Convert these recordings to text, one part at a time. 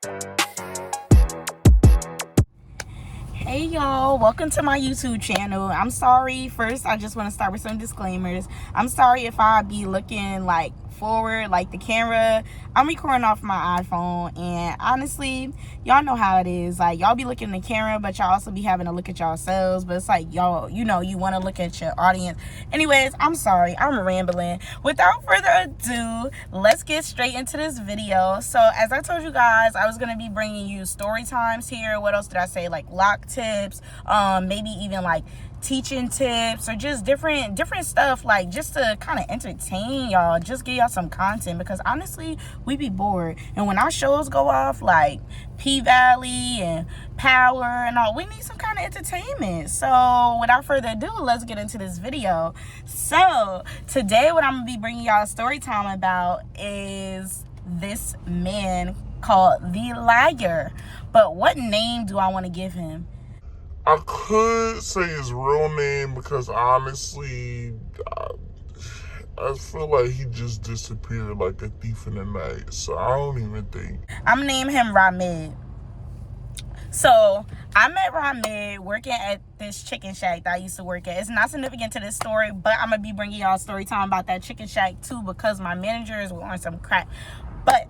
Hey y'all, welcome to my YouTube channel. I'm sorry, first I just want to start with some disclaimers. I'm sorry if I be looking like forward, like the camera. I'm recording off my iPhone, and honestly, y'all know how it is. Like, y'all be looking at the camera, but y'all also be having to look at yourselves. But it's like, y'all, you want to look at your audience. Anyways, I'm sorry, I'm rambling. Without further ado, let's get straight into this video. So as I told you guys, I was going to be bringing you story times here. What else did I say? Like lock tips, maybe even like teaching tips, or just different stuff, like just to kind of entertain y'all, just give y'all some content, because honestly we be bored, and when our shows go off like P-Valley and Power and all, we need some kind of entertainment. So without further ado, let's get into this video. So today what I'm gonna be bringing y'all a story time about is this man called the Liar. But what name do I want to give him? I could say his real name because honestly, I feel like he just disappeared like a thief in the night. So I don't even think. I'm gonna name him Ramid. So I met Ramid working at this chicken shack that I used to work at. It's not significant to this story, but I'm gonna be bringing y'all a story time about that chicken shack too, because my managers were on some crap. But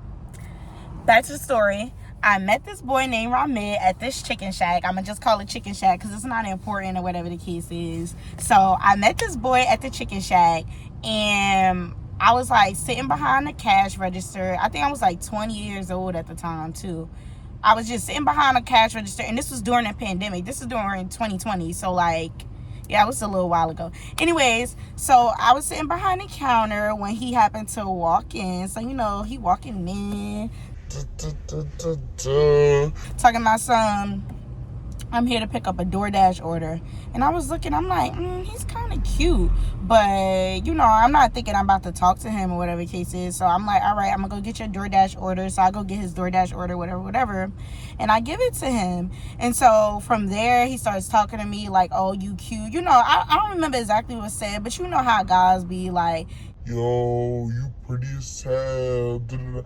back to the story. I met this boy named Ramid at this chicken shack. I'm gonna just call it chicken shack because it's not important or whatever the case is. So I met this boy at the chicken shack, and I was like sitting behind the cash register. I think I was like 20 years old at the time too. I was just sitting behind a cash register, and this was during the pandemic. This is during 2020. So like, yeah, it was a little while ago. Anyways, so I was sitting behind the counter when he happened to walk in. So, he walking in, talking about some, I'm here to pick up a DoorDash order. And I was looking, I'm like, he's kind of cute. But, I'm not thinking I'm about to talk to him or whatever the case is. So I'm like, all right, I'm going to go get your DoorDash order. So I go get his DoorDash order, whatever. And I give it to him. And so from there, he starts talking to me like, oh, you cute. I don't remember exactly what was said, but you know how guys be like, yo, you pretty as hell. You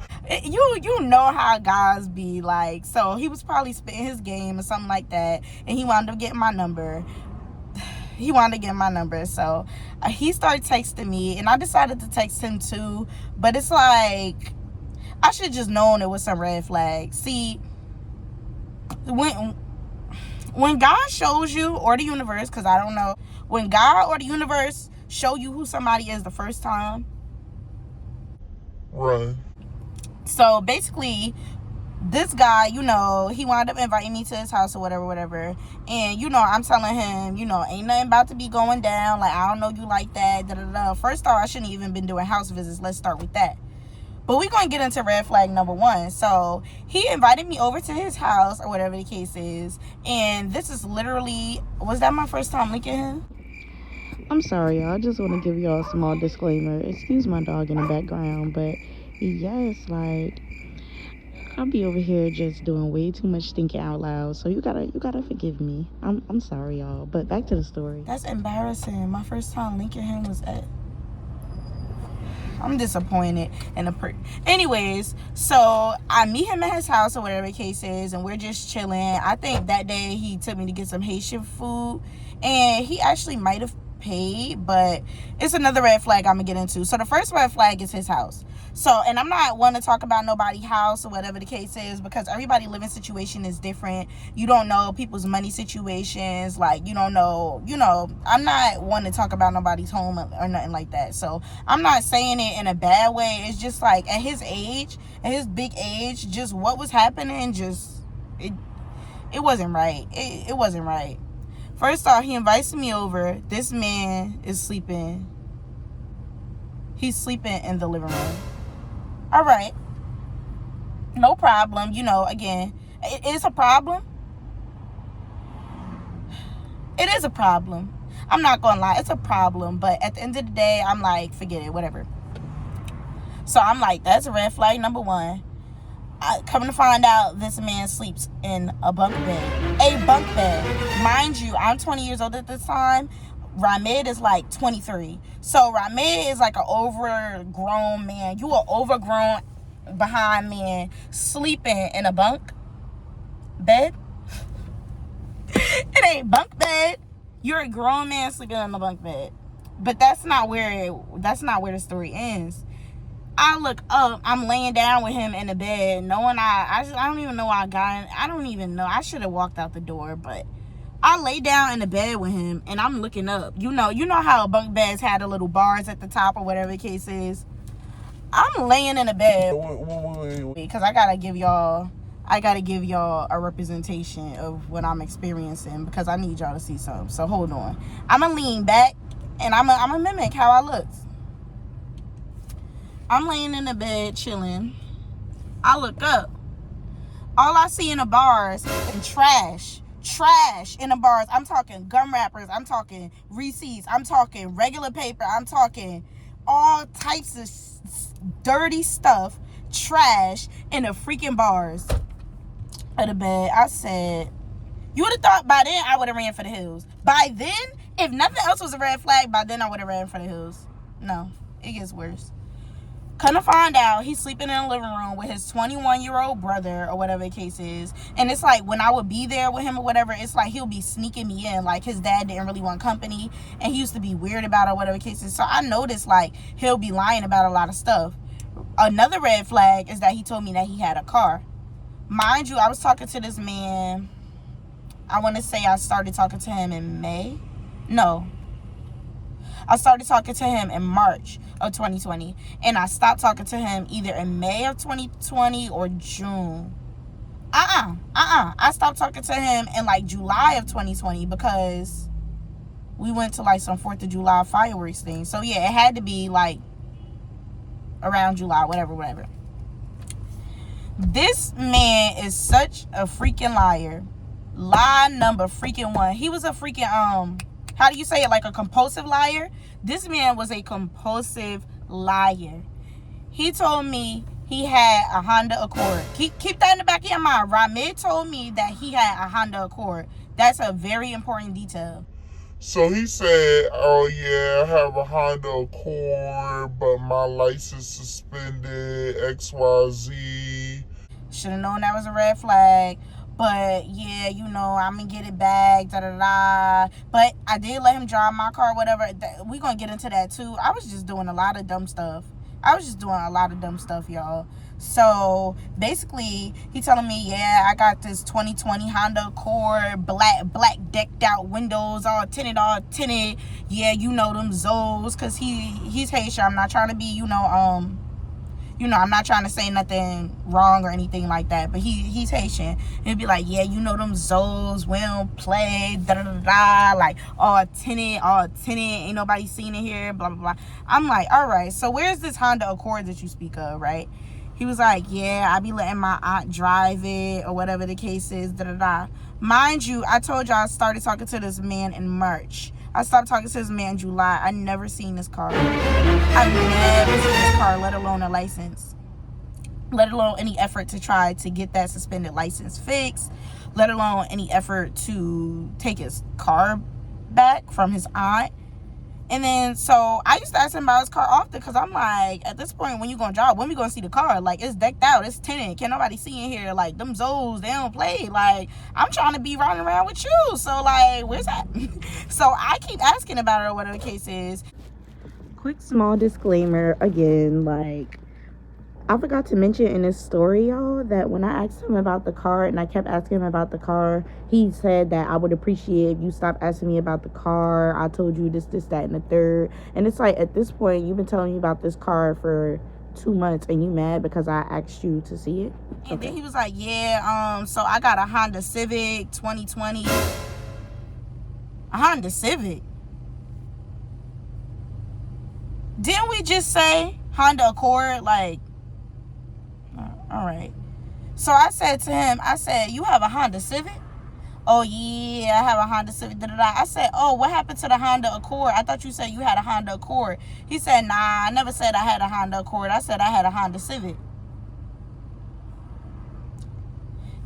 know how guys be like. So he was probably spitting his game or something like that, and he wound up getting my number. So he started texting me, and I decided to text him too. But it's like, I should just known it was some red flags. See, when God shows you, or the universe, because I don't know, when God or the universe show you who somebody is the first time, Run. so basically, this guy, he wound up inviting me to his house or whatever. And, I'm telling him, ain't nothing about to be going down. Like, I don't know you like that, First off, I shouldn't even been doing house visits. Let's start with that. But we're going to get into red flag number one. So he invited me over to his house or whatever the case is. And this is literally, was that my first time linking him? I'm sorry, y'all. I just want to give y'all a small disclaimer. Excuse my dog in the background, but yes, like, I'll be over here just doing way too much thinking out loud. So you gotta forgive me. I'm sorry, y'all. But back to the story. That's embarrassing. My first time linking him was at. I'm disappointed anyways, so I meet him at his house or whatever the case is, and we're just chilling. I think that day he took me to get some Haitian food, and he actually might have paid, but it's another red flag I'm gonna get into. So the first red flag is his house. So, and I'm not one to talk about nobody's house or whatever the case is, because everybody's living situation is different. You don't know people's money situations. Like, you don't know, I'm not one to talk about nobody's home or nothing like that. So I'm not saying it in a bad way. It's just like, at his age, at his big age, just what was happening, just, it wasn't right. It wasn't right. First off, he invites me over. This man is sleeping. He's sleeping in the living room. All right. No problem. Again, it is a problem. It is a problem. I'm not going to lie. It's a problem. But at the end of the day, I'm like, forget it, whatever. So I'm like, that's a red flag number one. Coming to find out, this man sleeps in a bunk bed. A bunk bed. Mind you, I'm 20 years old at this time. Ramid is like 23. So Ramid is like an overgrown man. You are overgrown behind man sleeping in a bunk bed. It ain't bunk bed. You're a grown man sleeping in a bunk bed. But that's not where the story ends. I look up, I'm laying down with him in the bed, knowing I don't even know why I got in. I don't even know. I should have walked out the door, but I lay down in the bed with him and I'm looking up. You know how bunk beds had the little bars at the top or whatever the case is. I'm laying in the bed because I gotta give y'all a representation of what I'm experiencing, because I need y'all to see something. So hold on. I'm gonna lean back and I'm gonna mimic how I look. I'm laying in the bed chilling. I look up. All I see in the bars is trash in the bars. I'm talking gum wrappers. I'm talking receipts. I'm talking regular paper. I'm talking all types of dirty stuff, trash in the freaking bars of the bed. I said, you would have thought by then I would have ran for the hills. By then, if nothing else was a red flag, by then I would have ran for the hills. No, it gets worse. Come to find out, he's sleeping in the living room with his 21-year-old brother or whatever the case is. And it's like when I would be there with him or whatever, it's like he'll be sneaking me in. Like his dad didn't really want company and he used to be weird about it or whatever the case is. So I noticed like he'll be lying about a lot of stuff. Another red flag is that he told me that he had a car. Mind you, I was talking to this man. I want to say I started talking to him in May. No. I started talking to him in March of 2020. And I stopped talking to him either in May of 2020 or June. I stopped talking to him in like July of 2020 because we went to like some 4th of July fireworks thing. So yeah, it had to be like around July, whatever. This man is such a freaking liar. Lie number freaking 1. He was a freaking how do you say it, like a compulsive liar? This man was a compulsive liar. He told me he had a Honda Accord. Keep that in the back of your mind. Ramid told me that he had a Honda Accord. That's a very important detail. So he said, oh yeah, I have a Honda Accord, but my license suspended, XYZ. Should have known that was a red flag. But yeah, I'm gonna get it back, da-da-da. But I did let him drive my car, whatever. We're gonna get into that too. I was just doing a lot of dumb stuff. Y'all. So basically, he telling me, yeah, I got this 2020 Honda Accord, black decked out windows, all tinted. Yeah, them Zoes, cause he's Haitian. I'm not trying to be, I'm not trying to say nothing wrong or anything like that, but he's Haitian. He'll be like, yeah, them Zoes, we don't play, da-da-da-da, like, all tinted, ain't nobody seen it here, blah, blah, blah. I'm like, all right, so where's this Honda Accord that you speak of, right? He was like, yeah, I be letting my aunt drive it or whatever the case is, da-da-da. Mind you, I told y'all I started talking to this man in March. I stopped talking to this man in July. I never seen this car. I've never seen this car, let alone a license. Let alone any effort to try to get that suspended license fixed. Let alone any effort to take his car back from his aunt. And then, so I used to ask him about his car often because I'm like, at this point, when you going to drive, when we going to see the car? Like, it's decked out, it's tinted. Can't nobody see in here. Like, them Zoes, they don't play. Like, I'm trying to be riding around with you. So, like, where's that? So, I keep asking about it or whatever the case is. Quick, small disclaimer, again, like, I forgot to mention in this story, y'all, that when I asked him about the car and I kept asking him about the car, he said that I would appreciate if you stopped asking me about the car. I told you this, that, and the third. And it's like, at this point, you've been telling me about this car for 2 months and you mad because I asked you to see it? And okay. Then he was like, yeah, so I got a Honda Civic 2020. A Honda Civic? Didn't we just say Honda Accord? Like, all right. So I said to him, you have a Honda Civic? Oh, yeah, I have a Honda Civic. Da-da-da. I said, oh, what happened to the Honda Accord? I thought you said you had a Honda Accord. He said, nah, I never said I had a Honda Accord. I said I had a Honda Civic.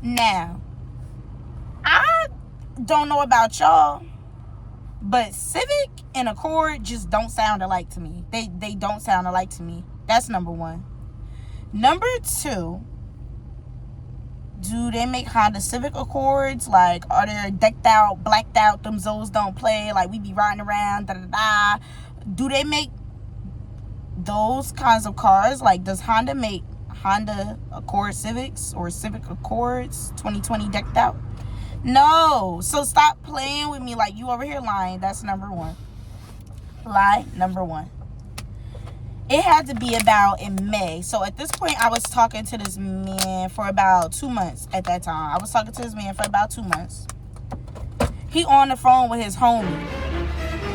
Now, I don't know about y'all, but Civic and Accord just don't sound alike to me. They don't sound alike to me. That's number one. Number 2, do they make Honda Civic Accords? Like, are they decked out, blacked out, them Zoes don't play, like we be riding around, da da da? Do they make those kinds of cars? Like, does Honda make Honda Accord Civics or Civic Accords 2020 decked out? No. So stop playing with me like you over here lying. That's number 1. Lie number 1. It had to be about in May. So at this point, I was talking to this man for about 2 months at that time. I was talking to this man for about 2 months. He on the phone with his homie.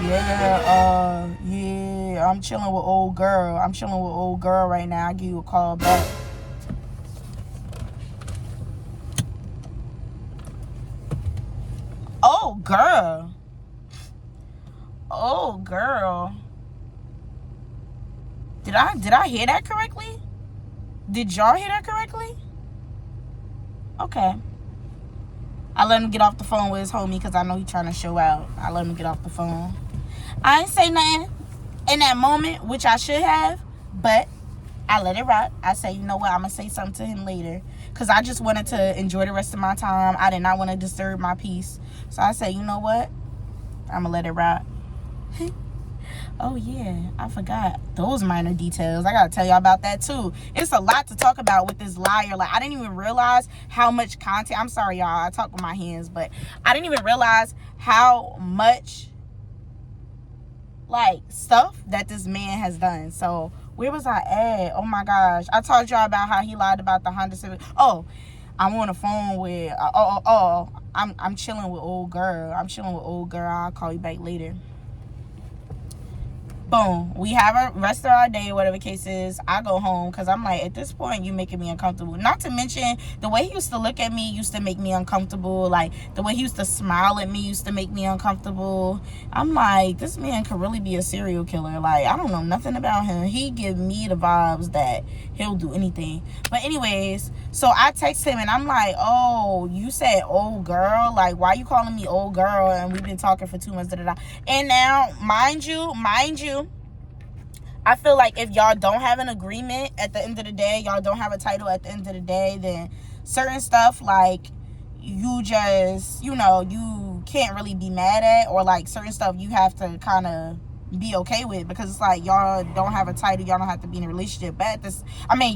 Yeah, I'm chilling with old girl. Right now. I'll give you a call back. Oh, girl. Did I hear that correctly? Did y'all hear that correctly? Okay. I let him get off the phone with his homie because I know he's trying to show out. I let him get off the phone. I ain't say nothing in that moment, which I should have, but I let it rock. I say, you know what, I'm going to say something to him later because I just wanted to enjoy the rest of my time. I did not want to disturb my peace. So I say, you know what, I'm going to let it rock. Oh, yeah, I forgot those minor details. I got to tell y'all about that, too. It's a lot to talk about with this liar. Like, I didn't even realize how much content. I'm sorry, y'all. I talk with my hands, but I didn't even realize how much, like, stuff that this man has done. So, where was I at? Oh, my gosh. I told y'all about how he lied about the Honda Civic. Oh, I'm on the phone with, I'm chilling with old girl. I'll call you back later. Boom. We have a rest of our day, whatever the case is. I go home because I'm like, at this point, you making me uncomfortable. Not to mention, the way he used to look at me used to make me uncomfortable. Like, the way he used to smile at me used to make me uncomfortable. I'm like, this man could really be a serial killer. Like, I don't know nothing about him. He give me the vibes that he'll do anything. But anyways, so I text him and I'm like, oh, you said old girl? Like, why you calling me old girl? And we've been talking for 2 months, da-da-da. And now, mind you, I feel like if y'all don't have an agreement at the end of the day, y'all don't have a title at the end of the day, then certain stuff, like, you just, you can't really be mad at, or like certain stuff you have to kind of be okay with, because it's like y'all don't have a title, y'all don't have to be in a relationship. But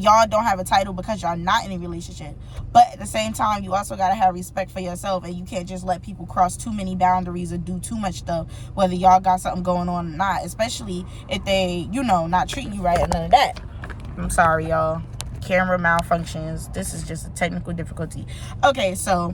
y'all don't have a title because y'all not in a relationship. But at the same time, you also gotta have respect for yourself, and you can't just let people cross too many boundaries or do too much stuff, whether y'all got something going on or not, especially if they, not treating you right or none of that. I'm sorry, y'all. Camera malfunctions. This is just a technical difficulty. Okay, so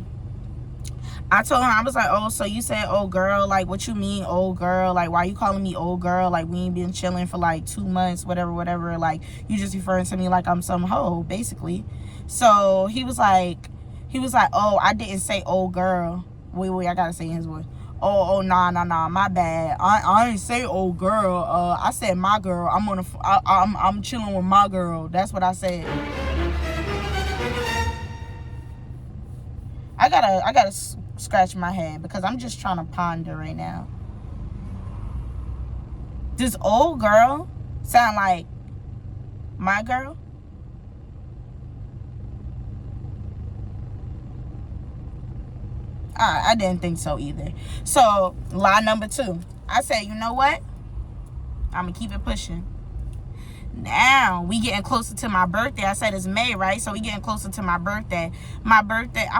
I told her, I was like, oh, so you said old girl? Like, what you mean old girl? Like, why you calling me old girl? Like, we ain't been chilling for like 2 months, whatever. Like, you just referring to me like I'm some hoe, basically. So he was like, oh, I didn't say old girl. Wait, I gotta say in his voice. Oh, nah, my bad. I ain't say old girl. I said my girl. I'm chilling with my girl. That's what I said. I gotta scratch my head because I'm just trying to ponder right now. Does old girl sound like my girl? I didn't think so either. So, lie number 2. I said, you know what? I'm going to keep it pushing. Now, we getting closer to my birthday. I said it's May, right? So, we getting closer to my birthday. I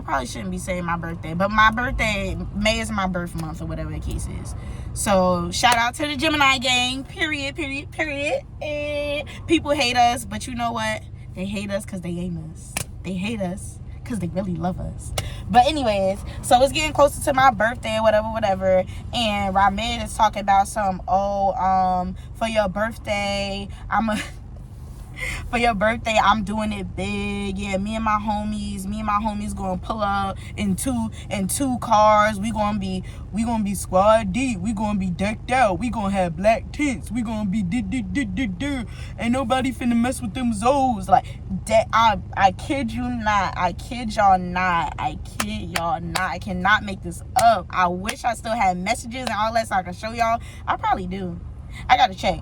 probably shouldn't be saying my birthday. But my birthday, May is my birth month or whatever the case is. So, shout out to the Gemini gang. Period. And people hate us. But you know what? They hate us because they ain't us. They hate us because they really love us. But anyways, so it's getting closer to my birthday, whatever. And Ramid is talking about for your birthday, I'm doing it big. Yeah, me and my homies gonna pull up in two cars. We gonna be squad deep. We gonna be decked out. We gonna have black tents. We gonna be Ain't nobody finna mess with them Zoes. Like that. I kid you not. I kid y'all not. I cannot make this up. I wish I still had messages and all that so I can show y'all. I probably do. I gotta check.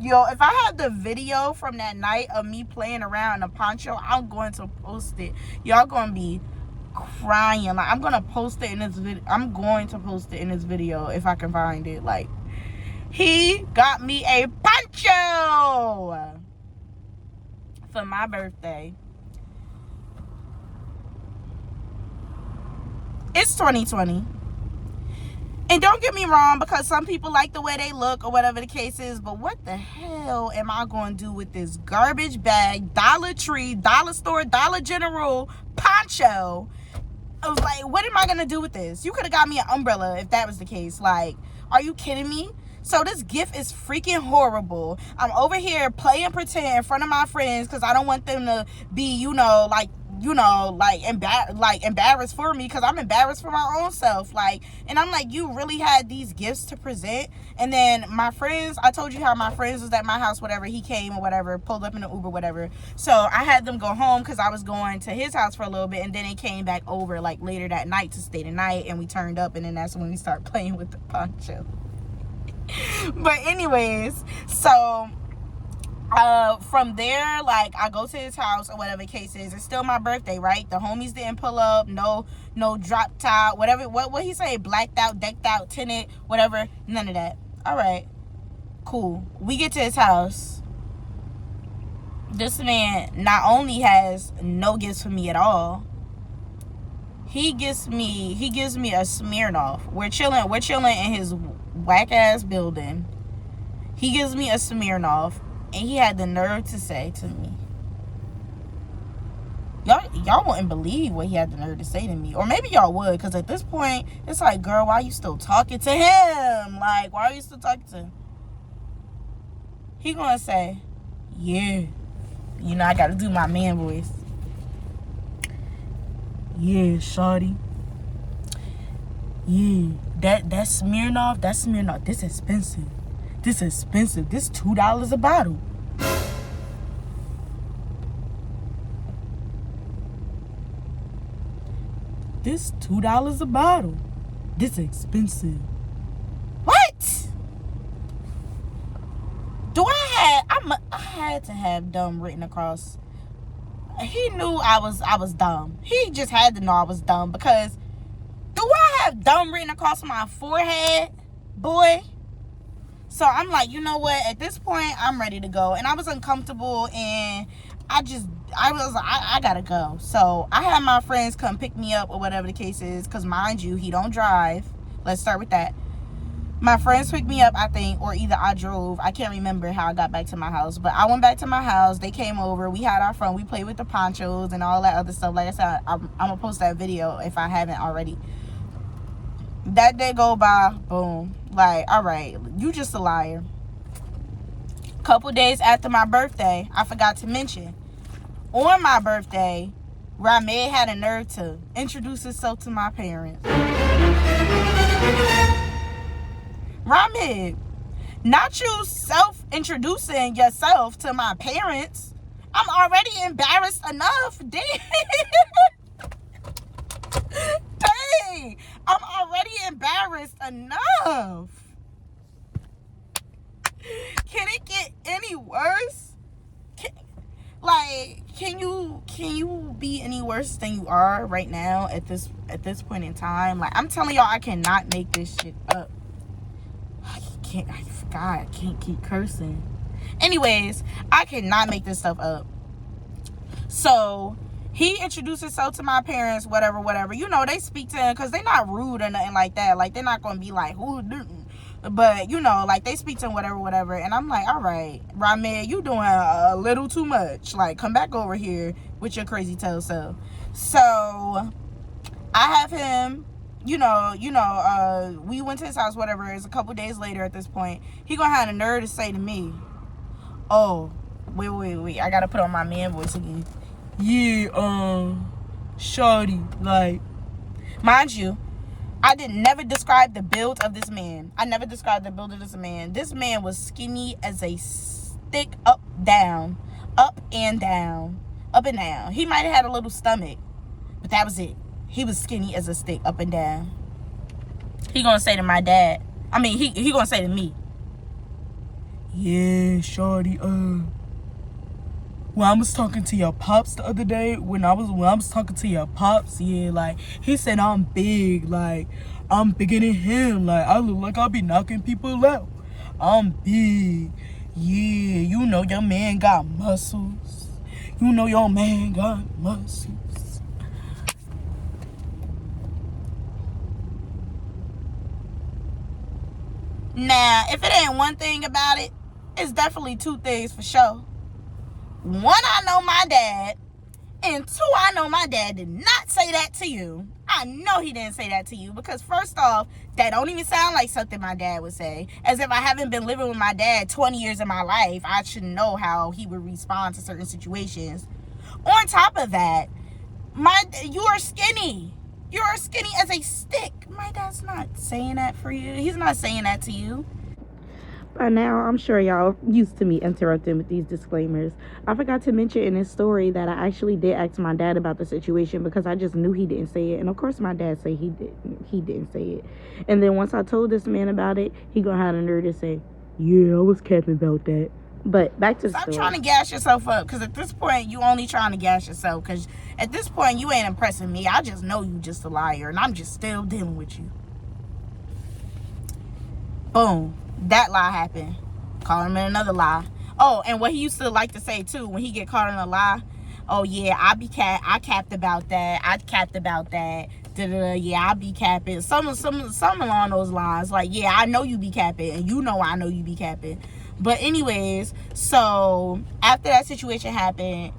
Yo, if I have the video from that night of me playing around in a poncho, I'm going to post it. Y'all gonna be crying. Like, I'm gonna post it in this video. I'm going to post it in this video if I can find it. Like, he got me a poncho for my birthday. It's 2020. And don't get me wrong, because some people like the way they look or whatever the case is, but what the hell am I going to do with this garbage bag, Dollar Tree, Dollar Store, Dollar General poncho? I was like, what am I going to do with this? You could have got me an umbrella if that was the case. Like, are you kidding me? So this gift is freaking horrible. I'm over here playing pretend in front of my friends because I don't want them to be, embarrassed for me, because I'm embarrassed for my own self. Like, and I'm like, you really had these gifts to present? And then my friends, I told you how my friends was at my house, whatever, he came or whatever, pulled up in an Uber, whatever. So I had them go home because I was going to his house for a little bit, and then they came back over like later that night to stay the night, and we turned up, and then that's when we start playing with the poncho. But anyways, so from there, like, I go to his house or whatever the case is. It's still my birthday, right? The homies didn't pull up. No drop top, whatever. What he say? Blacked out, decked out, tinted, whatever. None of that. All right, cool. We get to his house. This man not only has no gifts for me at all, he gives me a Smirnoff. We're chilling in his whack ass building. He gives me a Smirnoff, and he had the nerve to say to me, y'all wouldn't believe what he had the nerve to say to me. Or maybe y'all would, because at this point, it's like, girl, why are you still talking to him? Like, why are you still talking to him? He gonna say, yeah, I gotta do my man voice. Yeah, shawty. Yeah, that Smirnoff, this expensive. This $2 a bottle. This $2 a bottle. This expensive. What? I had to have dumb written across. He knew I was dumb. He just had to know I was dumb, because do I have dumb written across my forehead, boy? So I'm like, you know what? At this point, I'm ready to go. And I was uncomfortable, and I was like, I gotta go. So I had my friends come pick me up or whatever the case is, because mind you, he don't drive. Let's start with that. My friends picked me up, I think, or either I drove. I can't remember how I got back to my house. But I went back to my house. They came over. We had our fun. We played with the ponchos and all that other stuff. Like I said, I'm going to post that video if I haven't already. That day go by, boom. Like, all right, you just a liar. Couple days after my birthday, I forgot to mention, on my birthday, Ramed had a nerve to introduce himself to my parents. Ramed, not you self-introducing yourself to my parents. I'm already embarrassed enough. Dang, I'm already embarrassed enough. Can it get any worse? Can you be any worse than you are right now at this point in time? Like, I'm telling y'all, I cannot make this shit up. I forgot. I can't keep cursing. Anyways, I cannot make this stuff up. So he introduced himself to my parents, whatever. They speak to him because they're not rude or nothing like that. Like, they're not going to be like, who? But, they speak to him, whatever. And I'm like, all right, Ramed, you doing a little too much. Like, come back over here with your crazy tail self. So I have him, we went to his house, whatever. It's a couple days later at this point. He gonna have the nerve to say to me, oh, wait. I gotta put on my man voice again. Yeah, shawty, like, mind you, I never describe the build of this man. This man was skinny as a stick, up and down. He might have had a little stomach, but that was it. He was skinny as a stick, up and down. He gonna say to my dad, he gonna say to me, Yeah, shorty, when I was talking to your pops the other day, when I was talking to your pops, yeah, like, he said I'm big, like, I'm bigger than him, like, I look like I'll be knocking people out. I'm big. Yeah, you know your man got muscles. You know your man got muscles. Now, if it ain't one thing about it, it's definitely two things for sure. One, I know my dad. And two, I know my dad did not say that to you. I know he didn't say that to you because first off, that don't even sound like something my dad would say. As if I haven't been living with my dad 20 years of my life, I should know how he would respond to certain situations. On top of that, you are skinny. You are skinny as a stick. My dad's not saying that for you. He's not saying that to you. By now, I'm sure y'all used to me interrupting with these disclaimers. I forgot to mention in this story that I actually did ask my dad about the situation because I just knew he didn't say it. And of course, my dad said he didn't say it. And then once I told this man about it, he gonna have the nerve to say, yeah, I was capping about that. But back to the story. Stop trying to gas yourself up, because at this point, you only trying to gas yourself, because at this point, you ain't impressing me. I just know you just a liar, and I'm just still dealing with you. Boom. That lie happened. Call him in another lie. Oh, and what he used to like to say too when he get caught in a lie. Oh yeah, I capped about that. I capped about that. Yeah, I be capping. Some along those lines. Like, yeah, I know you be capping, and you know I know you be capping. But anyways, so after that situation happened,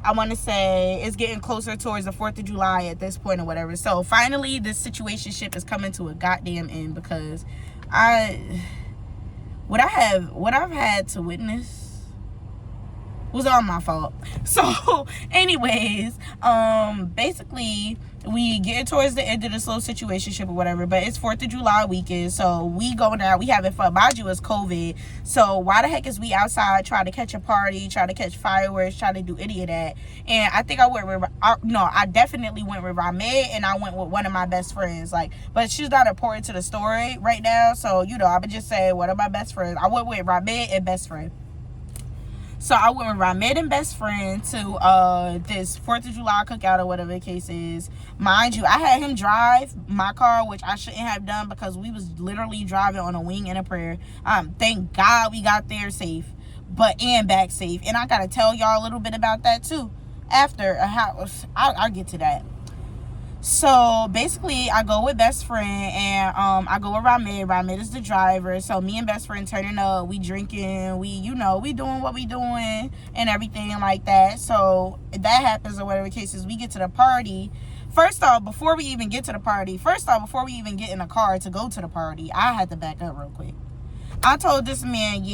I want to say it's getting closer towards the 4th of July at this point or whatever. So finally, this situationship is coming to a goddamn end because what I've had to witness was all my fault. So anyways, basically we get towards the end of this little situationship or whatever, but it's 4th of July weekend, so we going out, we having fun. Mind you, it's COVID, so why the heck is we outside trying to catch a party, trying to catch fireworks, trying to do any of that? And I think I definitely went with Rameh, and I went with one of my best friends, like, but she's not important to the story right now, so I would just say one of my best friends. I went with Rameh and best friend. So I went with Rameh and best friend to this 4th of July cookout or whatever the case is. Mind you, I had him drive my car, which I shouldn't have done because we was literally driving on a wing and a prayer. Thank God we got there safe, and back safe. And I gotta tell y'all a little bit about that too. After I'll get to that. So basically, I go with best friend, and I go with Rameh. Rameh is the driver. So me and best friend turning up, we drinking, we doing what we doing and everything like that. So that happens or whatever cases. We get to the party. First off, before we even get in the car to go to the party, I had to back up real quick. I told this man,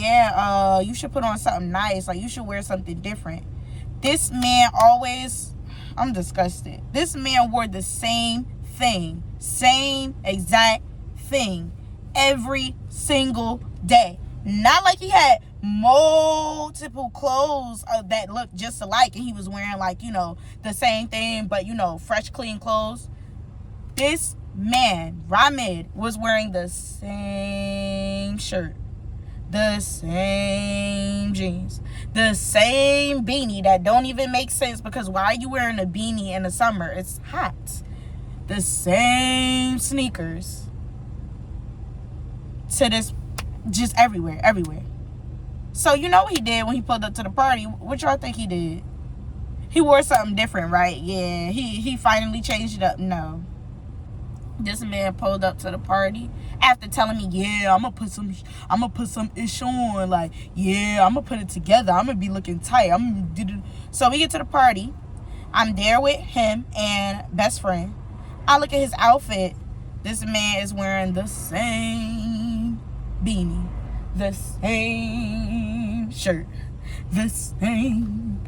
you should put on something nice. Like, you should wear something different. This man I'm disgusted. This man wore the same exact thing every single day. Not like he had multiple clothes that looked just alike and he was wearing the same thing, but fresh, clean clothes. This man, Rameh, was wearing the same shirt, the same jeans, the same beanie that don't even make sense because why are you wearing a beanie in the summer? It's hot. The same sneakers to this, just everywhere. So you know what he did when he pulled up to the party? What y'all think he did? He wore something different, right? Yeah, he finally changed it up. No. This man pulled up to the party after telling me, I'm gonna put some ish on, like, I'm gonna put it together, I'm gonna be looking tight, So we get to the party. I'm there with him and best friend. I look at his outfit. This man is wearing the same beanie, the same shirt, the same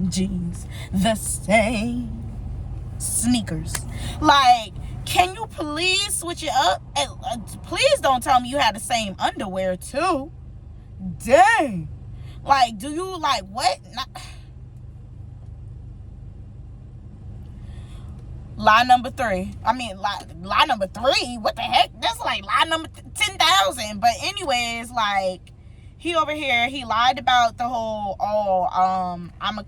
jeans, the same sneakers. Like, can you please switch it up? And please don't tell me you had the same underwear too. Dang. Like, do you like what? Lie number 3. Lie number 3? What the heck? That's like lie number 10,000. But anyways, like, he over here, he lied about the whole, I'ma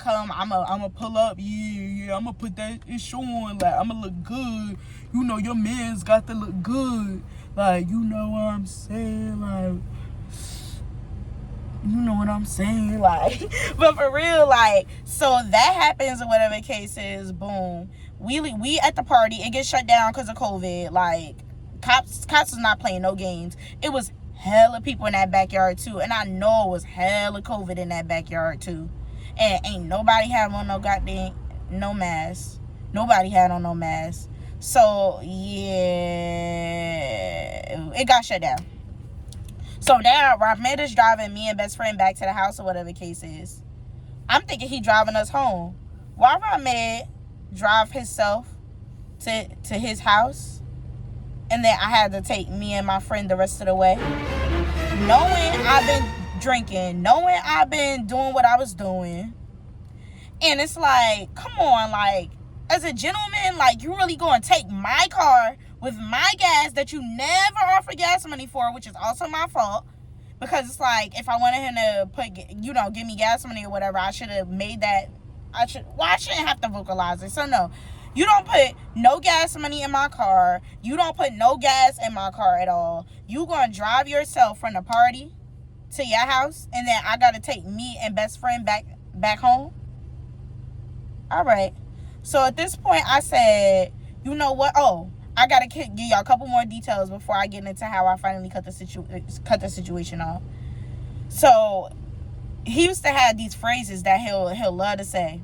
pull up, yeah, I'ma put that issue on, like, I'ma look good, you know, your man's got to look good, like, you know what I'm saying, like, you know what I'm saying, like, but for real, like, so that happens or whatever the case is, boom, we at the party, it gets shut down because of COVID, like, cops was not playing no games. It was hella people in that backyard too, and I know it was hella COVID in that backyard too, and ain't nobody had on no goddamn no mask. Nobody had on no mask. So yeah, it got shut down. So now Rahmed is driving me and best friend back to the house or whatever the case is. I'm thinking he driving us home. Why Rahmed drive himself to his house, and then I had to take me and my friend the rest of the way, knowing I've been drinking, knowing I've been doing what I was doing. And it's like, come on, like, as a gentleman, like, you really going to take my car with my gas that you never offer gas money for, which is also my fault, because it's like, if I wanted him to give me gas money or whatever, I should have made that. I shouldn't have to vocalize it. So no, you don't put no gas money in my car. You don't put no gas in my car at all. You gonna drive yourself from the party to your house, and then I gotta take me and best friend back home? All right. So at this point, I said, you know what? Oh, I gotta give y'all a couple more details before I get into how I finally cut the situation off. So he used to have these phrases that he'll love to say.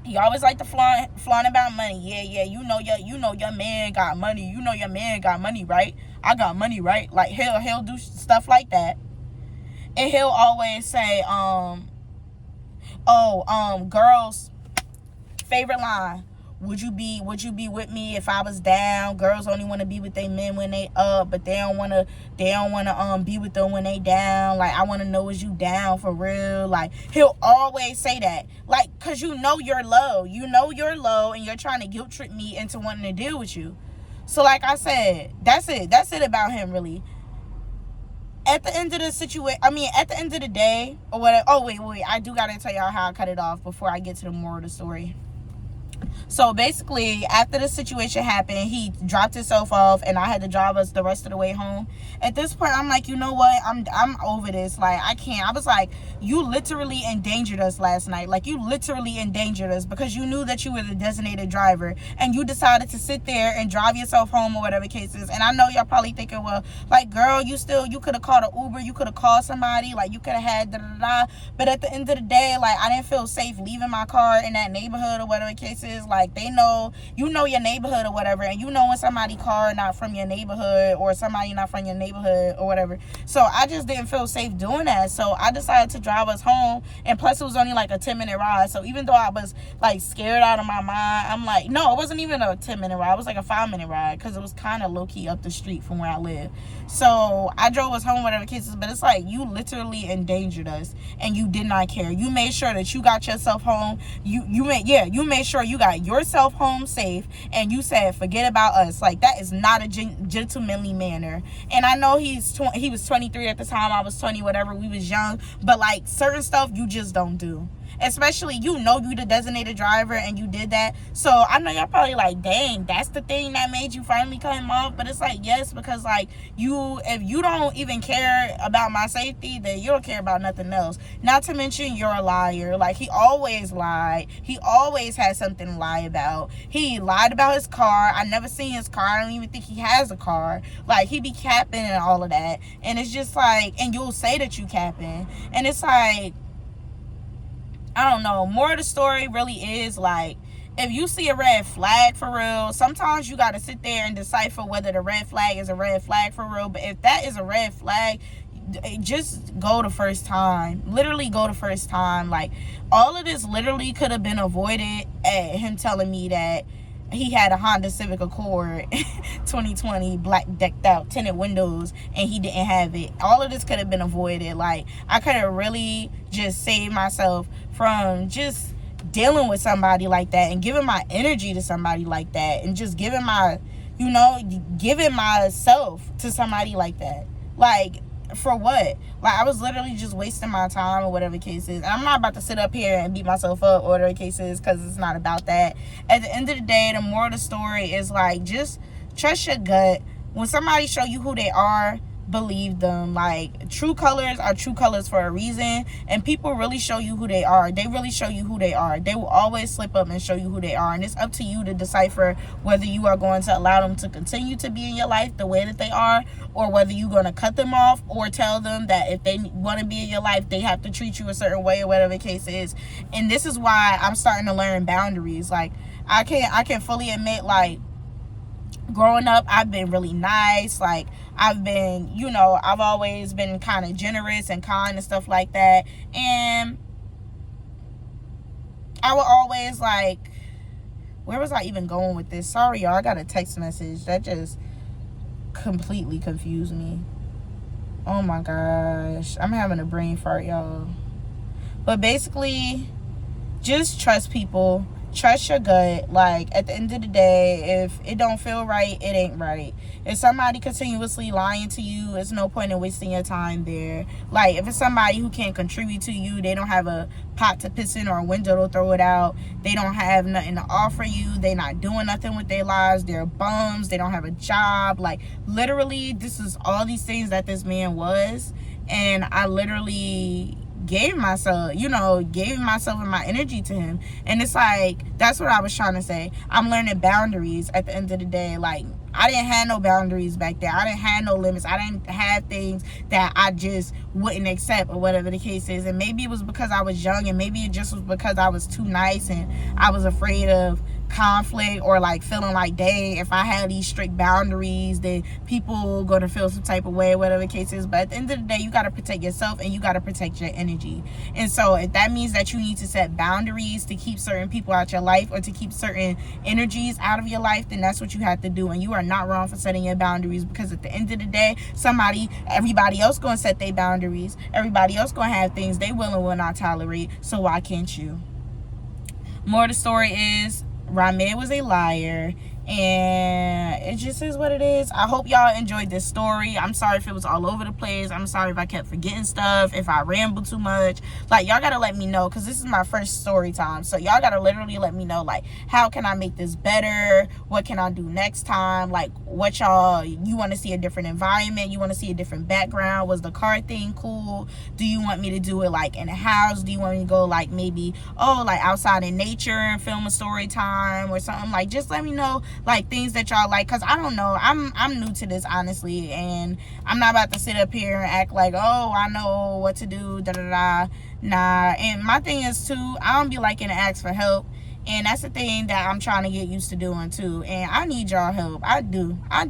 He always like to flaunt about money. Yeah, you know your man got money. You know your man got money, right? I got money, right? Like he'll do stuff like that. And he'll always say, girls' favorite line. Would you be with me if I was down? Girls only want to be with their men when they up, but they don't want to be with them when they down. Like, I want to know, is you down for real? Like, he'll always say that. Like, cause you know you're low. You know you're low, and you're trying to guilt trip me into wanting to deal with you. So like I said, that's it about him, really. At the end of the day, or whatever. Oh wait, I do gotta tell y'all how I cut it off before I get to the moral of the story. So basically, after the situation happened, he dropped himself off, and I had to drive us the rest of the way home. At this point, I'm like, you know what? I'm over this. Like, I can't. I was like, you literally endangered us last night. Like, you literally endangered us because you knew that you were the designated driver, and you decided to sit there and drive yourself home or whatever the case is. And I know y'all probably thinking, well, like, girl, you could have called an Uber. You could have called somebody. Like, you could have had da-da-da-da. But at the end of the day, like, I didn't feel safe leaving my car in that neighborhood or whatever the case is. Like, they know, you know your neighborhood or whatever, and you know when somebody car not from your neighborhood or somebody not from your neighborhood or whatever. So I just didn't feel safe doing that. So I decided to drive us home, and plus it was only like a 10-minute ride. So even though I was like scared out of my mind, I'm like, no, it wasn't even a 10-minute ride. It was like a 5-minute ride because it was kind of low-key up the street from where I live. So I drove us home, whatever cases, but it's like, you literally endangered us, and you did not care. You made sure that you got yourself home. You made sure you got yourself home safe, and you said, forget about us. Like, that is not a gentlemanly manner. And I know he was 23 at the time, I was 20, whatever, we was young, but like, certain stuff you just don't do. Especially, you know, you the designated driver and you did that. So I know y'all probably like, dang, that's the thing that made you finally cut him off. But it's like, yes, because like, if you don't even care about my safety, then you don't care about nothing else. Not to mention, you're a liar. Like, he always lied. He always had something to lie about. He lied about his car. I never seen his car. I don't even think he has a car. Like, he be capping and all of that. And it's just like, and you'll say that you capping. And it's like, I don't know. More of the story really is like, if you see a red flag for real, sometimes you got to sit there and decipher whether the red flag is a red flag for real. But if that is a red flag, just go the first time. Literally go the first time. Like, all of this literally could have been avoided at him telling me that he had a Honda Civic Accord 2020, black decked out, tinted windows, and he didn't have it. All of this could have been avoided. Like, I could have really just saved myself from just dealing with somebody like that and giving my energy to somebody like that and just giving myself to somebody like that. Like, for what? Like, I was literally just wasting my time or whatever the case is. And I'm not about to sit up here and beat myself up or whatever the case is, because it's not about that. At the end of the day, the moral of the story is like, just trust your gut. When somebody show you who they are, believe them. Like, true colors are true colors for a reason, and people really show you who they are. They really show you who they are. They will always slip up and show you who they are, and it's up to you to decipher whether you are going to allow them to continue to be in your life the way that they are, or whether you're going to cut them off, or tell them that if they want to be in your life, they have to treat you a certain way, or whatever the case is. And this is why I'm starting to learn boundaries. Like, I can fully admit, like, growing up, I've been really nice. Like, I've been, I've always been kind of generous and kind and stuff like that. And I would always, like, where was I even going with this? Sorry, y'all, I got a text message that just completely confused me. Oh my gosh, I'm having a brain fart, y'all. But basically, just trust people. Trust your gut. Like, at the end of the day, if it don't feel right, it ain't right. If somebody continuously lying to you, there's no point in wasting your time there. Like, if it's somebody who can't contribute to you, they don't have a pot to piss in or a window to throw it out, they don't have nothing to offer you, they not doing nothing with their lives, they're bums, they don't have a job. Like, literally, this is all these things that this man was. And I literally gave myself and my energy to him. And it's like, that's what I was trying to say. I'm learning boundaries at the end of the day. Like, I didn't have no boundaries back then. I didn't have no limits. I didn't have things that I just wouldn't accept, or whatever the case is. And maybe it was because I was young, and maybe it just was because I was too nice and I was afraid of conflict, or like feeling like, dang, if I had these strict boundaries, then people gonna feel some type of way, whatever the case is. But at the end of the day, you got to protect yourself, and you got to protect your energy. And so if that means that you need to set boundaries to keep certain people out your life, or to keep certain energies out of your life, then that's what you have to do. And you are not wrong for setting your boundaries, because at the end of the day, everybody else gonna set their boundaries. Everybody else gonna have things they will and will not tolerate. So why can't you? More of the story is, Rameh was a liar, and it just is what it is. I hope y'all enjoyed this story. I'm sorry if it was all over the place. I'm sorry if I kept forgetting stuff, if I rambled too much. Like, y'all gotta let me know, because this is my first story time. So y'all gotta literally let me know, like, how can I make this better? What can I do next time? Like, what you want to see a different environment? You want to see a different background? Was the car thing cool? Do you want me to do it like in a house? Do you want me to go like maybe like outside in nature and film a story time or something? Like, just let me know, like, things that y'all like, because I don't know, I'm new to this, honestly, and I'm not about to sit up here and act like, oh, I know what to do, da da da. Nah. And my thing is too, I don't be liking to ask for help. And that's the thing that I'm trying to get used to doing too. And I need y'all help. I do. I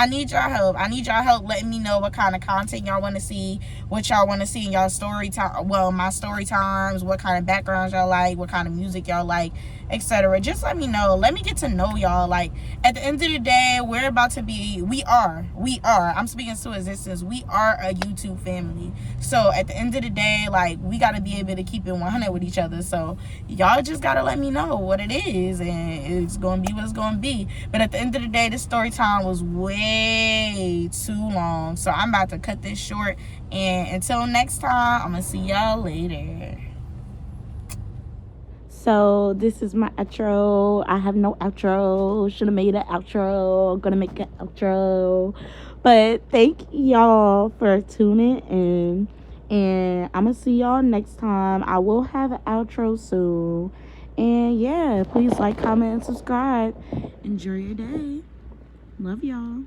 need y'all help. I need y'all help letting me know what kind of content y'all want to see, what y'all want to see in y'all story time. Well, my story times, what kind of backgrounds y'all like, what kind of music y'all like, etc. Just let me know. Let me get to know y'all. Like, at the end of the day, we are, I'm speaking to existence. We are a YouTube family. So at the end of the day, like, we got to be able to keep it 100 with each other. So y'all just got to let me know what it is, and it's going to be what it's going to be. But at the end of the day, this story time was way too long. So I'm about to cut this short. And until next time, I'm going to see y'all later. So this is my outro. I have no outro. Should have made an outro. Gonna make an outro. But thank y'all for tuning in. And I'm gonna see y'all next time. I will have an outro soon. And yeah, please like, comment, and subscribe. Enjoy your day. Love y'all.